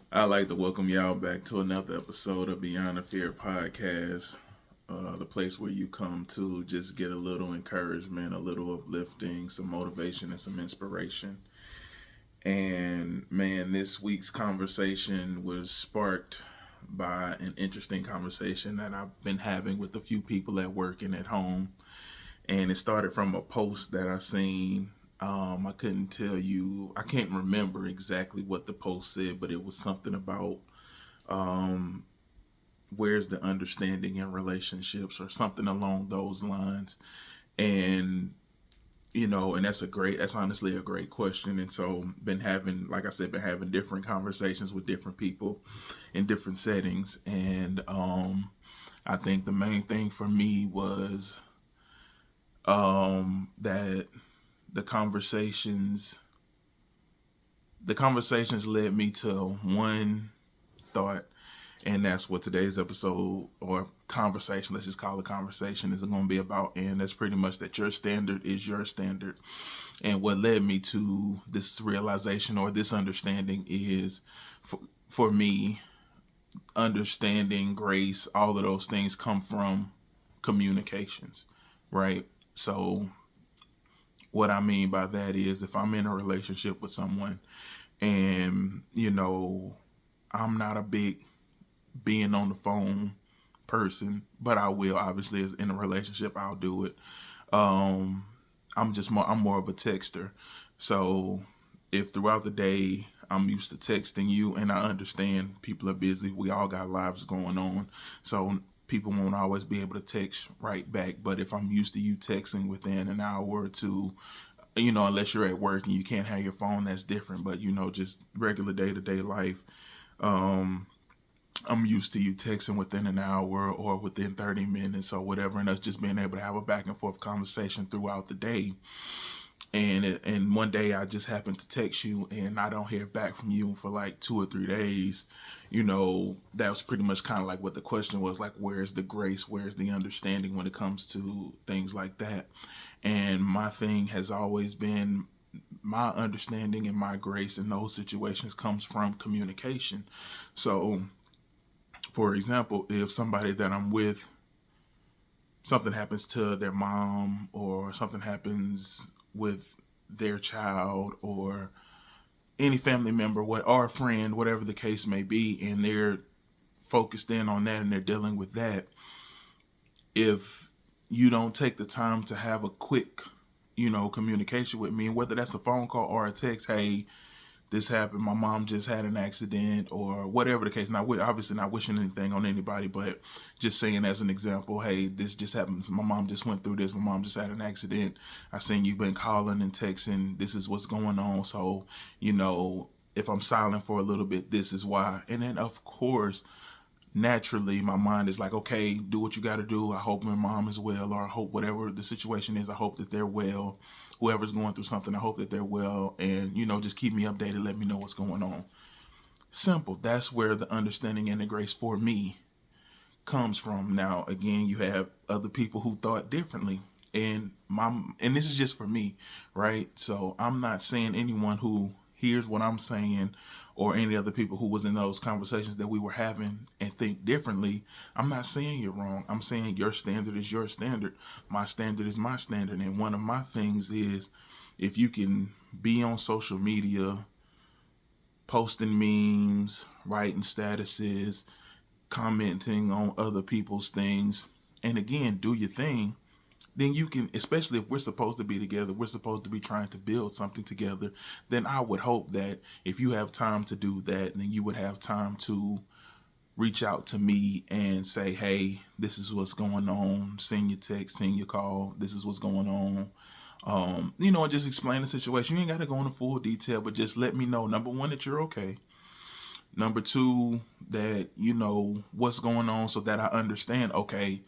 I'd like to welcome y'all back to another episode of Beyond the Fear podcast, the place where you come to just get a little encouragement, a little uplifting, some motivation, and some inspiration. And man, this week's conversation was sparked by an interesting conversation that I've been having with a few people at work and at home. And it started from a post that I seen. I couldn't tell you, I can't remember exactly what the post said, but it was something about um, where's the understanding in relationships or something along those lines. And and that's honestly a great question. And so been having, like I said, been having different conversations with different people in different settings. And I think the main thing for me was that the conversations the conversations led me to one thought, and that's what today's episode or conversation, let's just call it conversation, is going to be about. And that's pretty much that your standard is your standard. And what led me to this realization or this understanding is, for me, understanding, grace, all of those things come from communications, right? So what I mean by that is, if I'm in a relationship with someone and I'm not a big being on the phone person, but I will, obviously, as in a relationship I'll do it. um I'm more of a texter. So if throughout the day I'm used to texting you, and I understand people are busy, we all got lives going on, so people won't always be able to text right back. But if I'm used to you texting within an hour or two, unless you're at work and you can't have your phone, that's different. But just regular day-to-day life, um I'm used to you texting within an hour or within 30 minutes or whatever, and us just being able to have a back and forth conversation throughout the day. And one day I just happen to text you and I don't hear back from you for like 2 or 3 days. That was pretty much kind of like what the question was, like, where's the grace, where's the understanding when it comes to things like that? And my thing has always been, my understanding and my grace in those situations comes from communication. So for example, if somebody that I'm with, something happens to their mom, or something happens with their child, or any family member, or a friend, whatever the case may be, and they're focused in on that and they're dealing with that, if you don't take the time to have a quick, communication with me, and whether that's a phone call or a text, hey, this happened, my mom just had an accident, or whatever the case. Now, we're obviously not wishing anything on anybody, but just saying as an example, hey, this just happened, my mom just went through this, my mom just had an accident, I seen you've been calling and texting, this is what's going on. So if I'm silent for a little bit, this is why. And then of course, naturally my mind is like, okay, do what you got to do. I hope my mom is well, or I hope whatever the situation is, I hope that they're well. Whoever's going through something, I hope that they're well, and just keep me updated, let me know what's going on. Simple. That's where the understanding and the grace for me comes from. Now again, you have other people who thought differently, and this is just for me, right? So I'm not saying anyone who hears what I'm saying, or any other people who was in those conversations that we were having and think differently, I'm not saying you're wrong. I'm saying your standard is your standard, my standard is my standard. And one of my things is, if you can be on social media posting memes, writing statuses, commenting on other people's things, and again, do your thing, then you can, especially if we're supposed to be together, we're supposed to be trying to build something together, then I would hope that if you have time to do that, then you would have time to reach out to me and say, hey, this is what's going on, send your text, send your call, this is what's going on. Just explain the situation. You ain't got to go into full detail, but just let me know, number one, that you're okay. Number two, that you know what's going on, so that I understand, okay,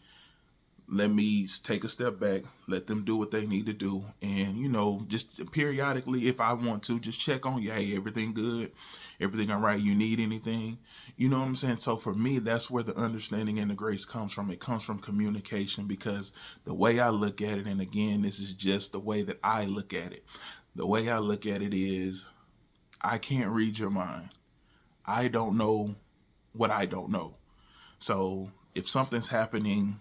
let me take a step back, let them do what they need to do. And just periodically, if I want to, just check on you. Hey, everything good? Everything all right? You need anything? You know what I'm saying? So for me, that's where the understanding and the grace comes from. It comes from communication, because the way I look at it, and again, this is just the way that I look at it, the way I look at it is, I can't read your mind. I don't know what I don't know. So if something's happening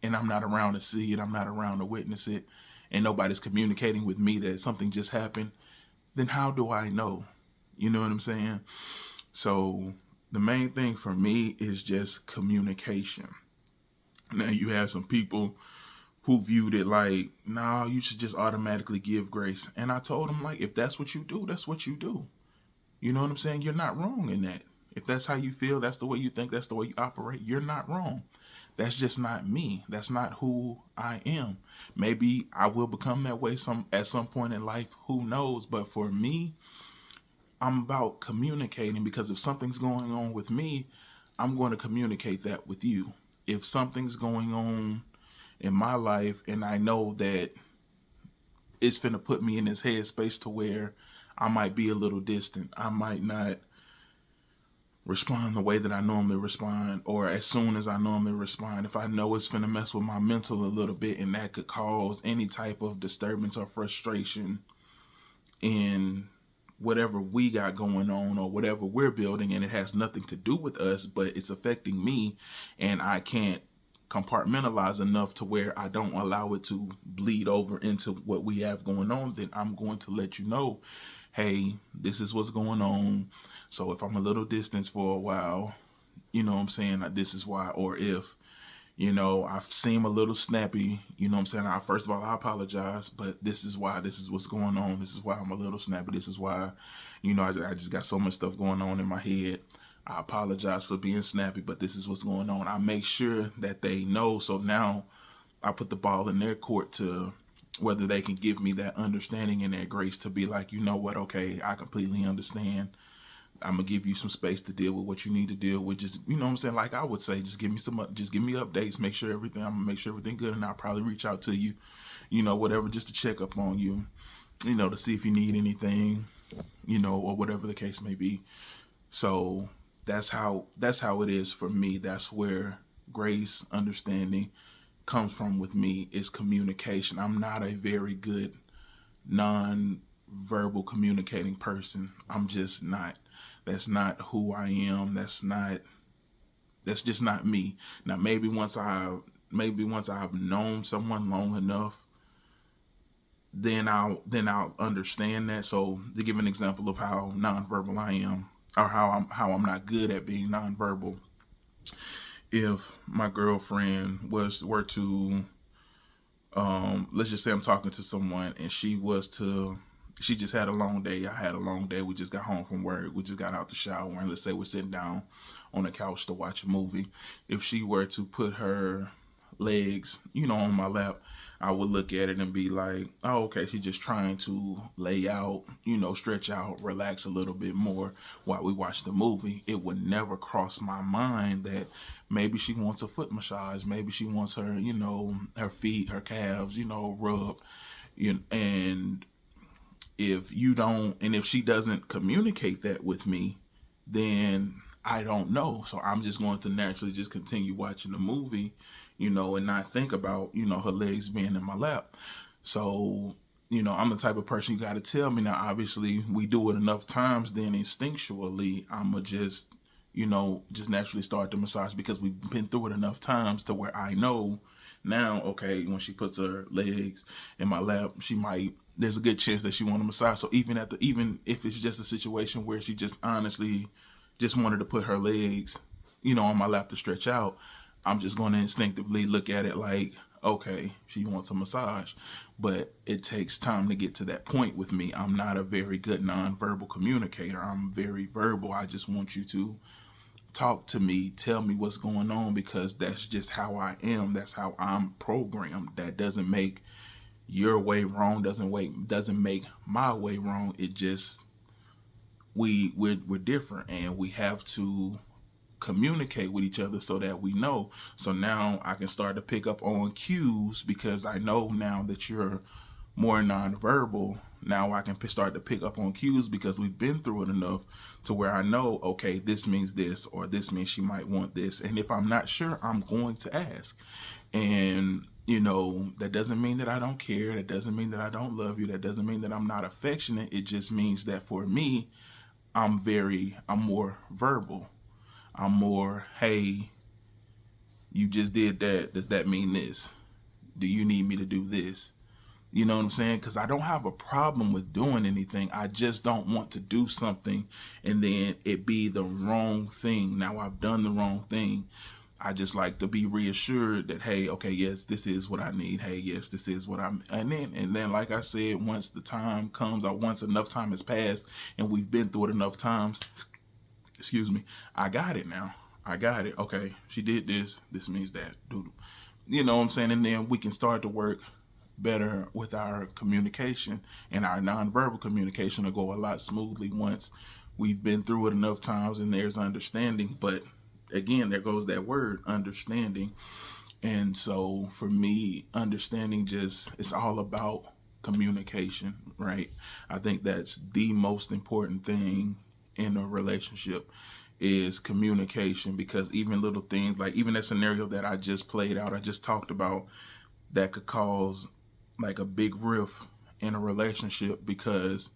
and I'm not around to see it, I'm not around to witness it, and nobody's communicating with me that something just happened, then how do I know? You know what I'm saying? So the main thing for me is just communication. Now you have some people who viewed it like, nah, you should just automatically give grace. And I told them, like, if that's what you do, that's what you do. You know what I'm saying? You're not wrong in that. If that's how you feel, that's the way you think, that's the way you operate, you're not wrong. That's just not me. That's not who I am. Maybe I will become that way at some point in life, who knows? But for me, I'm about communicating, because if something's going on with me, I'm going to communicate that with you. If something's going on in my life and I know that it's finna put me in this headspace to where I might be a little distant, I might not respond the way that I normally respond, or as soon as I normally respond, if I know it's finna mess with my mental a little bit and that could cause any type of disturbance or frustration in whatever we got going on or whatever we're building, and it has nothing to do with us, but it's affecting me, and I can't compartmentalize enough to where I don't allow it to bleed over into what we have going on, then I'm going to let you know, hey, this is what's going on. So if I'm a little distance for a while, you know what I'm saying, this is why. Or if, you know, I seem a little snappy, you know what I'm saying, first of all, I apologize, but this is why, this is what's going on, this is why I'm a little snappy, this is why, you know, I just got so much stuff going on in my head. I apologize for being snappy, but this is what's going on. I make sure that they know. So now I put the ball in their court to whether they can give me that understanding and that grace to be like, you know what, okay, I completely understand. I'm gonna give you some space to deal with what you need to deal with. Just, you know what I'm saying? Like I would say, just give me updates, I'm gonna make sure everything good, and I'll probably reach out to you, you know, whatever, just to check up on you, you know, to see if you need anything, you know, or whatever the case may be. So that's how it is for me. That's where grace, understanding comes from with me, is communication. I'm not a very good non-verbal communicating person. I'm just not. That's not who I am. That's just not me. Now maybe once I've known someone long enough, then I'll understand that. So to give an example of how nonverbal I am, or how I'm not good at being nonverbal. If my girlfriend were to, let's just say I'm talking to someone and she just had a long day. I had a long day. We just got home from work. We just got out the shower, and let's say we're sitting down on the couch to watch a movie. If she were to put her legs, you know, on my lap, I would look at it and be like, oh, okay, she's just trying to lay out, you know, stretch out, relax a little bit more while we watch the movie. It would never cross my mind that maybe she wants a foot massage. Maybe she wants her, you know, her feet, her calves, you know, rubbed. And if she doesn't communicate that with me, then I don't know. So I'm just going to naturally just continue watching the movie, you know, and not think about, you know, her legs being in my lap. So, you know, I'm the type of person you got to tell me. Now, obviously, we do it enough times, then instinctually, I'm going to just, you know, just naturally start the massage, because we've been through it enough times to where I know now, okay, when she puts her legs in my lap, there's a good chance that she want a massage. So even if it's just a situation where she just honestly just wanted to put her legs, you know, on my lap to stretch out, I'm just going to instinctively look at it like, okay, she wants a massage. But it takes time to get to that point with me. I'm not a very good nonverbal communicator. I'm very verbal. I just want you to talk to me, tell me what's going on, because that's just how I am. That's how I'm programmed. That doesn't make your way wrong, doesn't make my way wrong. It just, we're different, and we have to communicate with each other so that we know. So now I can start to pick up on cues, because I know now that you're more nonverbal. Now I can start to pick up on cues, because we've been through it enough to where I know, okay, this means this, or this means she might want this. And if I'm not sure, I'm going to ask. And, you know, that doesn't mean that I don't care. That doesn't mean that I don't love you. That doesn't mean that I'm not affectionate. It just means that for me, I'm more verbal. I'm more, hey, you just did that. Does that mean this? Do you need me to do this? You know what I'm saying? Because I don't have a problem with doing anything. I just don't want to do something and then it be the wrong thing. Now I've done the wrong thing. I just like to be reassured that, hey, okay, yes, this is what I need. Hey, yes, this is what I'm, and then, like I said, once the time comes, or once enough time has passed, and we've been through it enough times, excuse me, I got it now. I got it. Okay, she did this. This means that. You know what I'm saying? And then we can start to work better with our communication, and our nonverbal communication will go a lot smoothly once we've been through it enough times and there's understanding. But again, there goes that word, understanding. And so for me, understanding, just, it's all about communication, right? I think that's the most important thing in a relationship, is communication, because even little things, like even that scenario that I just played out, I just talked about, that could cause like a big rift in a relationship because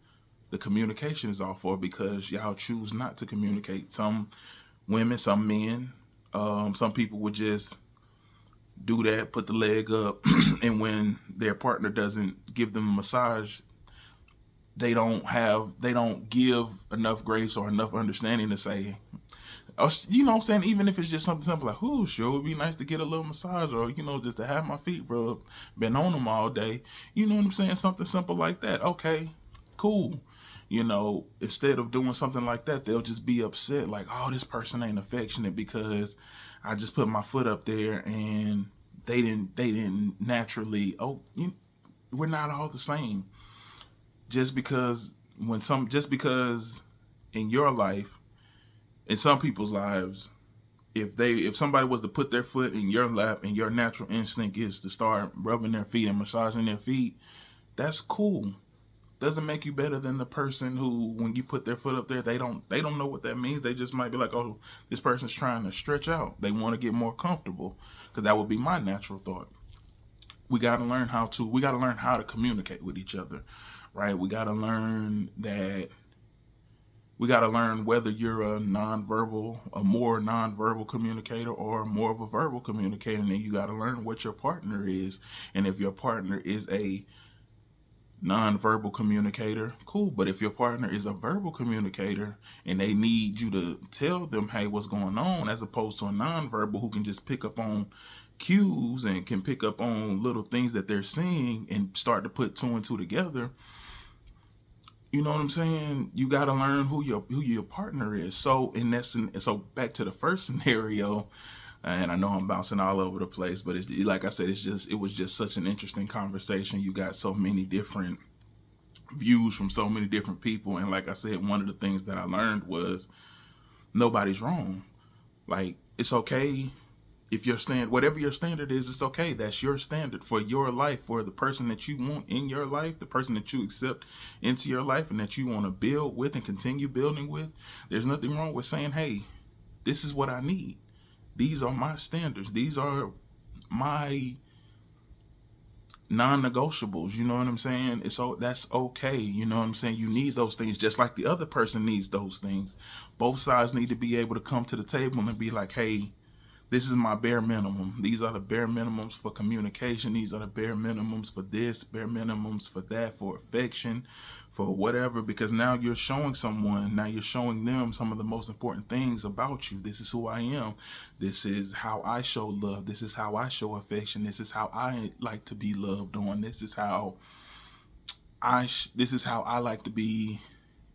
the communication is off, or because y'all choose not to communicate. Some women, some men, some people would just do that, put the leg up, and when their partner doesn't give them a massage, they don't give enough grace or enough understanding to say, you know what I'm saying? Even if it's just something simple like, "Ooh, sure, it would be nice to get a little massage," or, just to have my feet rubbed. Been on them all day. You know what I'm saying? Something simple like that. Okay, cool. Instead of doing something like that, they'll just be upset, like, "Oh, this person ain't affectionate because I just put my foot up there and they didn't naturally." We're not all the same. Just because in your life, in some people's lives, if somebody was to put their foot in your lap and your natural instinct is to start rubbing their feet and massaging their feet, that's cool. Doesn't make you better than the person who, when you put their foot up there, they don't know what that means. They just might be like, "Oh, this person's trying to stretch out. They want to get more comfortable." Because that would be my natural thought. We got to learn how to communicate with each other, right? We got to learn whether you're a more nonverbal communicator or more of a verbal communicator. And then you got to learn what your partner is. And if your partner is a nonverbal communicator, cool. But if your partner is a verbal communicator and they need you to tell them, "Hey, what's going on," as opposed to a nonverbal who can just pick up on cues and can pick up on little things that they're seeing and start to put two and two together. You know what I'm saying? You got to learn who your partner is. So so back to the first scenario, and I know I'm bouncing all over the place, but like I said, it was just such an interesting conversation. You got so many different views from so many different people, and like I said, one of the things that I learned was nobody's wrong. Like, it's okay. If whatever your standard is, it's okay. That's your standard for your life, for the person that you want in your life, the person that you accept into your life and that you want to build with and continue building with. There's nothing wrong with saying, "Hey, this is what I need. These are my standards. These are my non-negotiables." You know what I'm saying? That's okay. You know what I'm saying? You need those things just like the other person needs those things. Both sides need to be able to come to the table and be like, "Hey, this is my bare minimum. These are the bare minimums for communication. These are the bare minimums for this, bare minimums for that, for affection, for whatever." Because now you're showing them some of the most important things about you. This is who I am. This is how I show love. This is how I show affection. This is how I like to be loved on. This is how I like to be.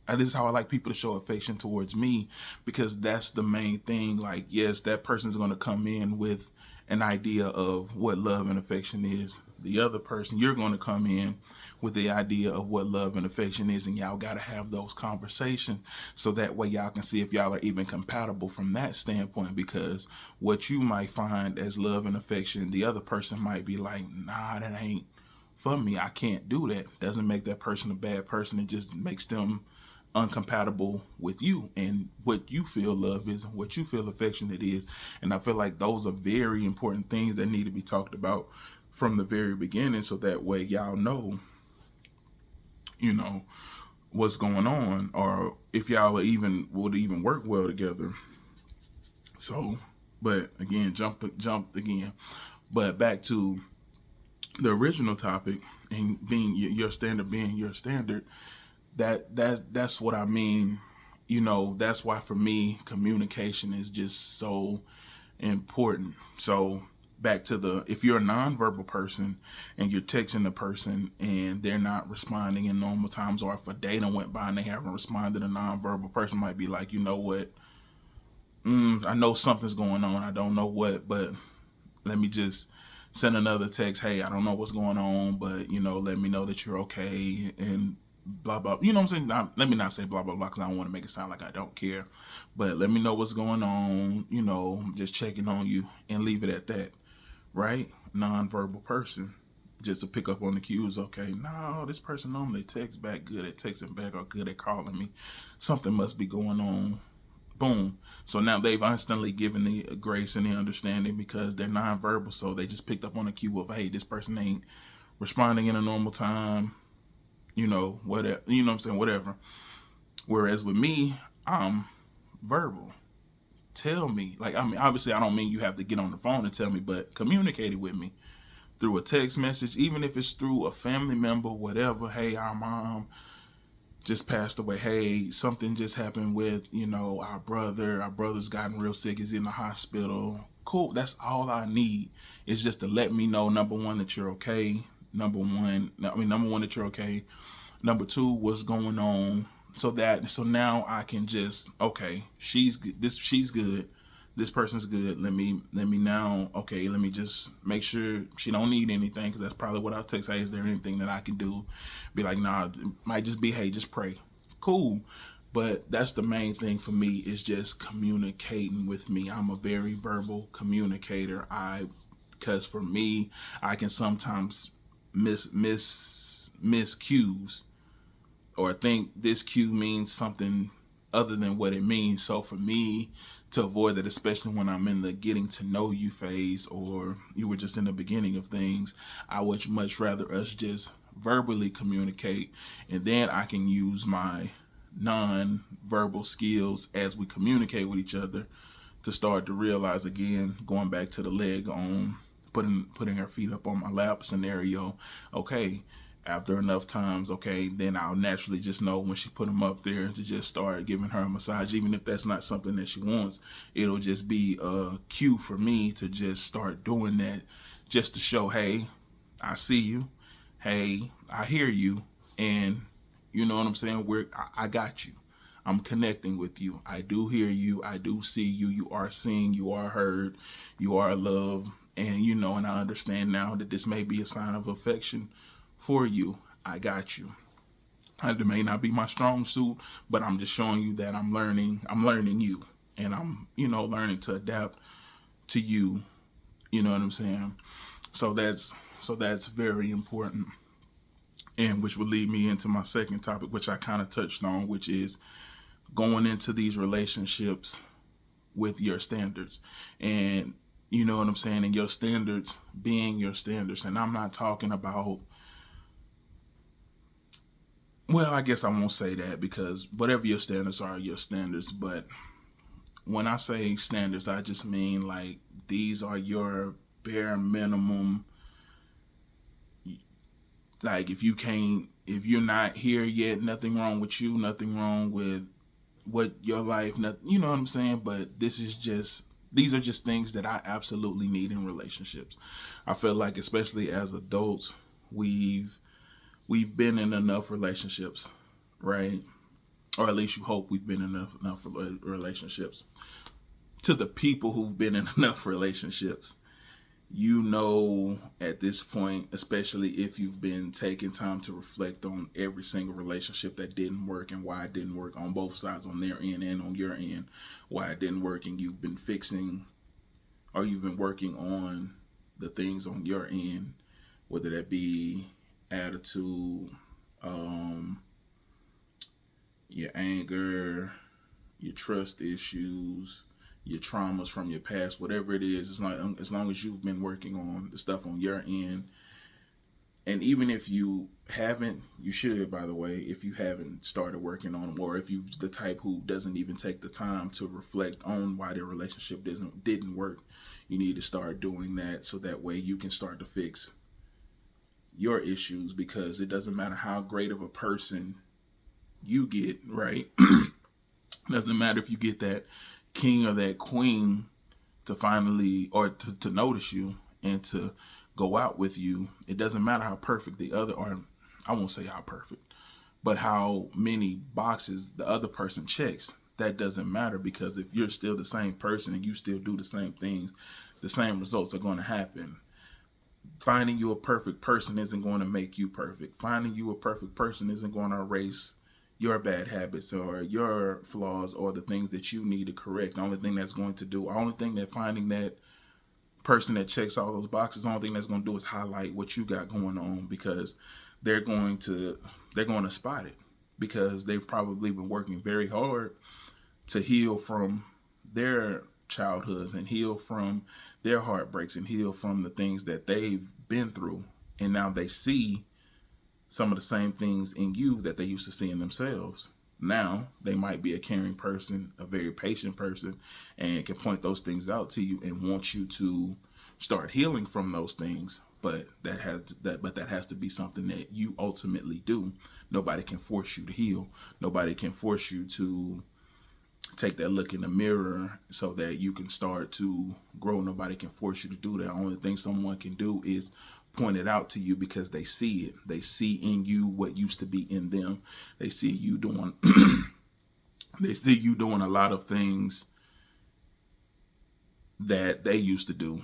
This is how I like people to show affection towards me, because that's the main thing. Like, yes, that person's going to come in with an idea of what love and affection is. The other person, you're going to come in with the idea of what love and affection is, and y'all got to have those conversations so that way y'all can see if y'all are even compatible from that standpoint. Because what you might find as love and affection, the other person might be like, "Nah, that ain't for me. I can't do that." Doesn't make that person a bad person. It just makes them uncompatible with you and what you feel love is and what you feel affectionate is. And I feel like those are very important things that need to be talked about from the very beginning, so that way y'all know what's going on, or if y'all would even work well together. So, but again, jumped again. But back to the original topic and being your standard, being your standard. That's what I mean. That's why for me communication is just so important. So back to if you're a nonverbal person and you're texting the person and they're not responding in normal times, or if a day done went by and they haven't responded, a nonverbal person might be like, you know what, I know something's going on. I don't know what, but let me just send another text. Hey, I don't know what's going on, but let me know that you're okay, and blah blah. You know what I'm saying? Let me not say blah blah blah because I don't want to make it sound like I don't care. But let me know what's going on. Just checking on you, and leave it at that. Right? Nonverbal person. Just to pick up on the cues. Okay, no, this person normally texts back, good at texting back, or good at calling me. Something must be going on. Boom. So now they've instantly given the grace and the understanding because they're nonverbal. So they just picked up on the cue of, hey, this person ain't responding in a normal time. Whatever. You know what I'm saying? Whatever. Whereas with me, I'm verbal. Tell me. Obviously, I don't mean you have to get on the phone and tell me, but communicate it with me through a text message, even if it's through a family member, whatever. Hey, our mom just passed away. Hey, something just happened with, our brother. Our brother's gotten real sick. He's in the hospital. Cool. That's all I need is just to let me know, number one, that you're okay. Number one, that you're okay. Number two, what's going on. So now I can just, okay, she's good. She's good. This person's good. Let me now, okay, let me just make sure she don't need anything, because that's probably what I'll text. Hey, is there anything that I can do? Be like, nah, it might just be, hey, just pray. Cool. But that's the main thing for me, is just communicating with me. I'm a very verbal communicator. Because for me, I can sometimes miss cues, or think this cue means something other than what it means. So for me to avoid that, especially when I'm in the getting to know you phase, or you were just in the beginning of things, I would much rather us just verbally communicate, and then I can use my non-verbal skills as we communicate with each other to start to realize, again, going back to the leg on putting her feet up on my lap scenario. Okay, after enough times, okay, then I'll naturally just know when she put them up there to just start giving her a massage. Even if that's not something that she wants, it'll just be a cue for me to just start doing that, just to show, hey, I see you. Hey, I hear you. And you know what I'm saying? I got you. I'm connecting with you. I do hear you. I do see you. You are seen. You are heard. You are loved. And and I understand now that this may be a sign of affection for you. I got you. It may not be my strong suit, but I'm just showing you that I'm learning you. And I'm, learning to adapt to you. You know what I'm saying? So that's very important. And which would lead me into my second topic, which I kind of touched on, which is going into these relationships with your standards. And you know what I'm saying? And your standards being your standards. And I'm not talking about, well, I guess I won't say that, because whatever your standards are, your standards. But when I say standards, I just mean like these are your bare minimum. Like if you're not here yet, nothing wrong with you, nothing wrong with what your life, you know what I'm saying? But these are just things that I absolutely need in relationships. I feel like, especially as adults, we've been in enough relationships, right? Or at least you hope we've been in enough relationships. To the people who've been in enough relationships, at this point, especially if you've been taking time to reflect on every single relationship that didn't work and why it didn't work on both sides, on their end and on your end, why it didn't work, and you've been fixing, or you've been working on the things on your end, whether that be attitude, your anger, your trust issues, your traumas from your past, whatever it is, as long as you've been working on the stuff on your end, And even if you haven't, you should, by the way, if you haven't started working on them, or if you're the type who doesn't even take the time to reflect on why their relationship didn't work, you need to start doing that, so that way you can start to fix your issues. Because it doesn't matter how great of a person you get, right? Doesn't matter if you get that king or that queen to finally, or to notice you and to go out with you. It doesn't matter how perfect the other, or I won't say how perfect, but how many boxes the other person checks. That doesn't matter, because if you're still the same person and you still do the same things, the same results are going to happen. Finding you a perfect person isn't going to make you perfect. Finding you a perfect person isn't going to erase your bad habits or your flaws or the things that you need to correct. The only thing that's going to do, only thing that finding that person that checks all those boxes, the only thing that's going to do is highlight what you got going on, because they're going to spot it, because they've probably been working very hard to heal from their childhoods and heal from their heartbreaks and heal from the things that they've been through. And now they see some of the same things in you that they used to see in themselves. Now they might be a caring person, a very patient person, and can point those things out to you and want you to start healing from those things. But that has to be something that you ultimately do. Nobody can force you to heal. Nobody can force you to take that look in the mirror so that you can start to grow. Nobody can force you to do that. The only thing someone can do is point it out to you, because they see it. They see in you what used to be in them. They see you doing they see you doing a lot of things that they used to do.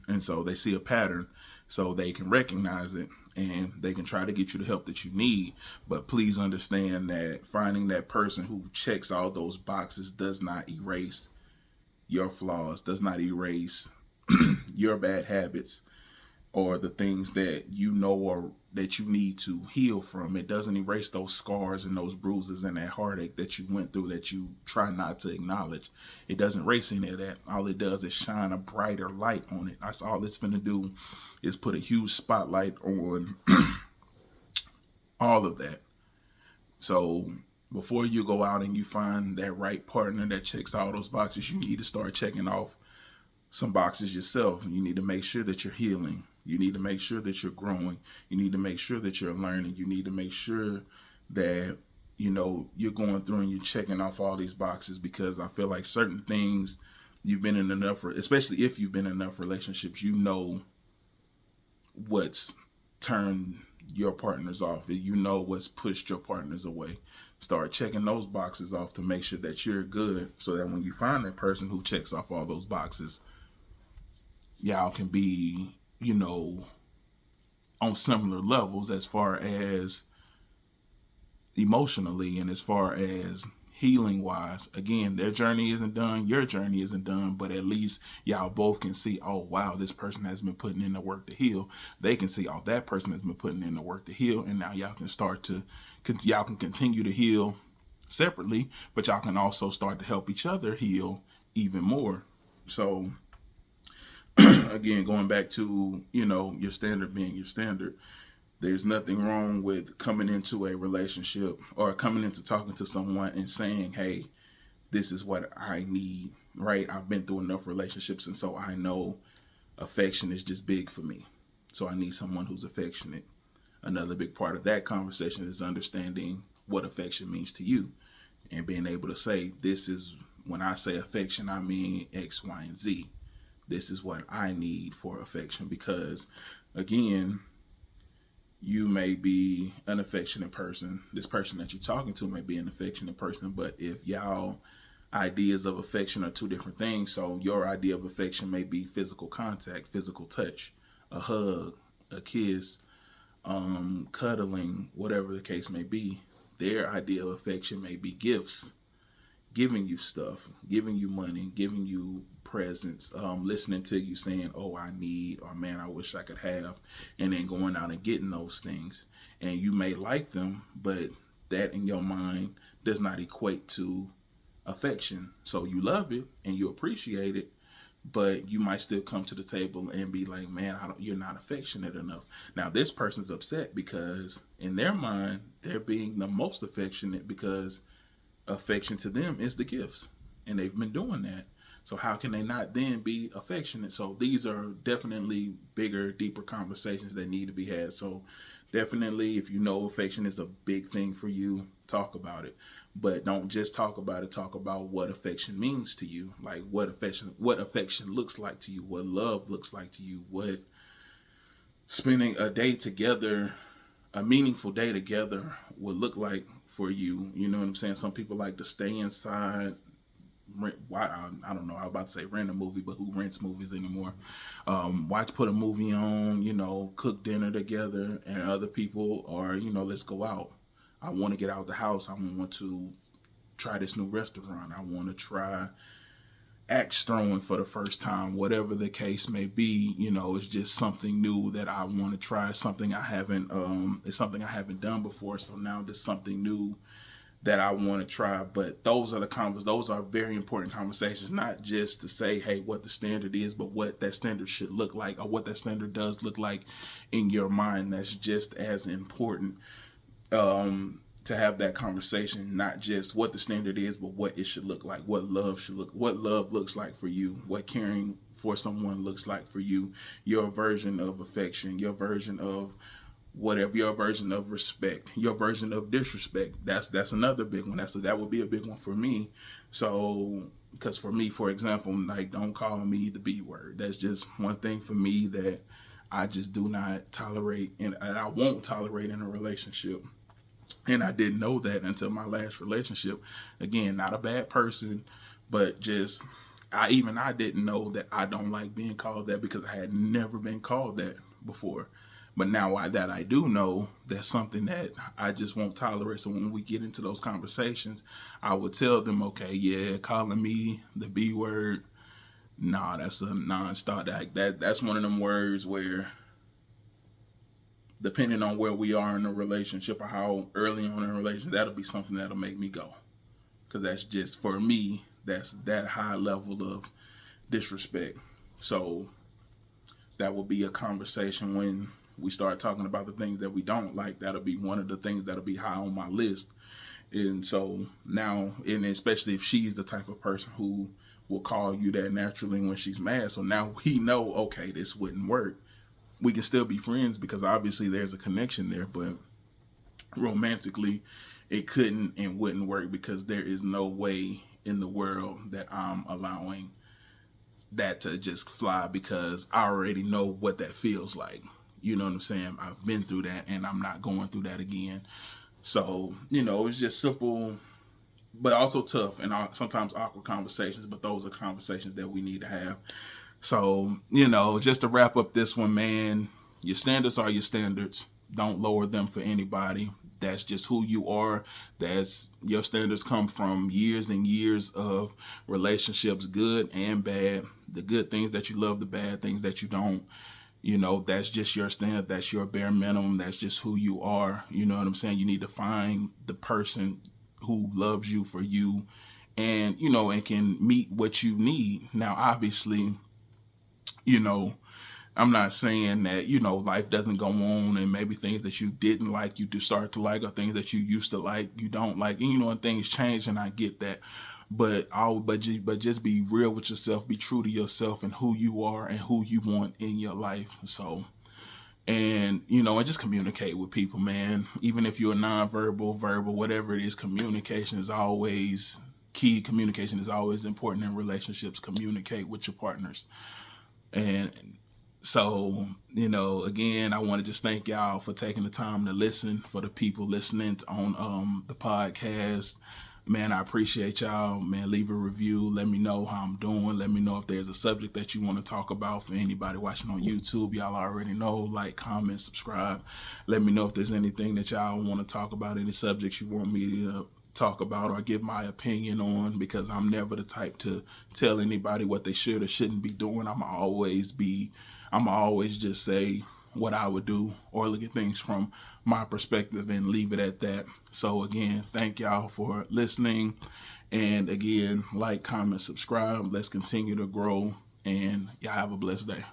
And so they see a pattern, so they can recognize it and they can try to get you the help that you need. But please understand that finding that person who checks all those boxes does not erase your flaws, does not erase your bad habits, or the things that you know or that you need to heal from. It doesn't erase those scars and those bruises and that heartache that you went through that you try not to acknowledge. It doesn't erase any of that. All it does is shine a brighter light on it. That's all it's going to do, is put a huge spotlight on all of that. So before you go out and you find that right partner that checks all those boxes, you need to start checking off some boxes yourself. You need to make sure that you're healing. You need to make sure that you're growing. You need to make sure that you're learning. You need to make sure that, you're going through and you're checking off all these boxes, because I feel like certain things you've been in enough, especially if you've been in enough relationships, you know what's turned your partners off. You know what's pushed your partners away. Start checking those boxes off to make sure that you're good, so that when you find that person who checks off all those boxes, y'all can be, on similar levels as far as emotionally and as far as healing wise. Again, their journey isn't done, your journey isn't done, but at least y'all both can see, oh wow, this person has been putting in the work to heal. They can see, oh, that person has been putting in the work to heal, and now y'all can continue to heal separately, but y'all can also start to help each other heal even more. So again, going back to, your standard being your standard, there's nothing wrong with coming into a relationship or coming into talking to someone and saying, hey, this is what I need, right? I've been through enough relationships, and so I know affection is just big for me. So I need someone who's affectionate. Another big part of that conversation is understanding what affection means to you and being able to say, this is, when I say affection, I mean X, Y, and Z. This is what I need for affection, because again, you may be an affectionate person. This person that you're talking to may be an affectionate person, but if y'all ideas of affection are two different things, so your idea of affection may be physical contact, physical touch, a hug, a kiss, cuddling, whatever the case may be. Their idea of affection may be gifts, giving you stuff, giving you money, giving you presents, listening to you saying, oh, I need, or man, I wish I could have, and then going out and getting those things. And you may like them, but that in your mind does not equate to affection. So you love it and you appreciate it, but you might still come to the table and be like, man, you're not affectionate enough. Now this person's upset because in their mind, they're being the most affectionate because affection to them is the gifts, and they've been doing that. So how can they not then be affectionate? So these are definitely bigger, deeper conversations that need to be had. So definitely, if you know affection is a big thing for you, talk about it. But don't just talk about it. Talk about what affection means to you, like what affection looks like to you, what love looks like to you, what spending a day together, a meaningful day together, would look like for you. You know what I'm saying? Some people like to stay inside. I don't know. I was about to say rent a movie, but who rents movies anymore? Put a movie on, cook dinner together, and other people are, let's go out. I want to get out the house. I want to try this new restaurant. I want to try axe throwing for the first time, whatever the case may be. It's just something new that I want to try. It's something I haven't done before. So now there's something new that I want to try. But those are very important conversations, not just to say, hey, what the standard is, but what that standard should look like, or what that standard does look like in your mind. That's just as important, to have that conversation, not just what the standard is, but what it should look like, what love looks like for you, what caring for someone looks like for you, your version of affection, your version of whatever, your version of respect, your version of disrespect. That's another big one. That would be a big one for me. So, because for me, for example, like, don't call me the B word. That's just one thing for me that I just do not tolerate, and I won't tolerate in a relationship. And I didn't know that until my last relationship. Again, not a bad person, but just I didn't know that I don't like being called that, because I had never been called that before. But now that I do know, that's something that I just won't tolerate. So when we get into those conversations, I would tell them, okay, yeah, calling me the B word, nah, that's a non-stop. That's one of them words where, depending on where we are in a relationship or how early on in a relationship, that'll be something that'll make me go. Because that's just, for me, that's that high level of disrespect. So that will be a conversation when we start talking about the things that we don't like. That'll be one of the things that'll be high on my list. And so now, and especially if she's the type of person who will call you that naturally when she's mad. So now we know, okay, this wouldn't work. We can still be friends because obviously there's a connection there, but romantically it couldn't and wouldn't work, because there is no way in the world that I'm allowing that to just fly, because I already know what that feels like. You know what I'm saying? I've been through that, and I'm not going through that again. So, it's just simple, but also tough, and sometimes awkward conversations, but those are conversations that we need to have. So, just to wrap up this one, man, your standards are your standards. Don't lower them for anybody. That's just who you are. Your standards come from years and years of relationships, good and bad. The good things that you love, the bad things that you don't. That's just your standard. That's your bare minimum. That's just who you are. You know what I'm saying? You need to find the person who loves you for you, and, and can meet what you need. Now, obviously, I'm not saying that, life doesn't go on, and maybe things that you didn't like, you do start to like, or things that you used to like, you don't like, and, and things change, and I get that. But just be real with yourself, be true to yourself and who you are and who you want in your life. So, and, and just communicate with people, man. Even if you're nonverbal, verbal, whatever it is, communication is always key. Communication is always important in relationships. Communicate with your partners. And so, again, I want to just thank y'all for taking the time to listen, for the people listening on the podcast. Man, I appreciate y'all. Man, leave a review. Let me know how I'm doing. Let me know if there's a subject that you want to talk about. For anybody watching on YouTube, y'all already know, like, comment, subscribe. Let me know if there's anything that y'all want to talk about, any subjects you want me to talk about or give my opinion on, because I'm never the type to tell anybody what they should or shouldn't be doing. I'm always just say what I would do, or look at things from my perspective and leave it at that. So again, thank y'all for listening. And again, like, comment, subscribe. Let's continue to grow and y'all have a blessed day.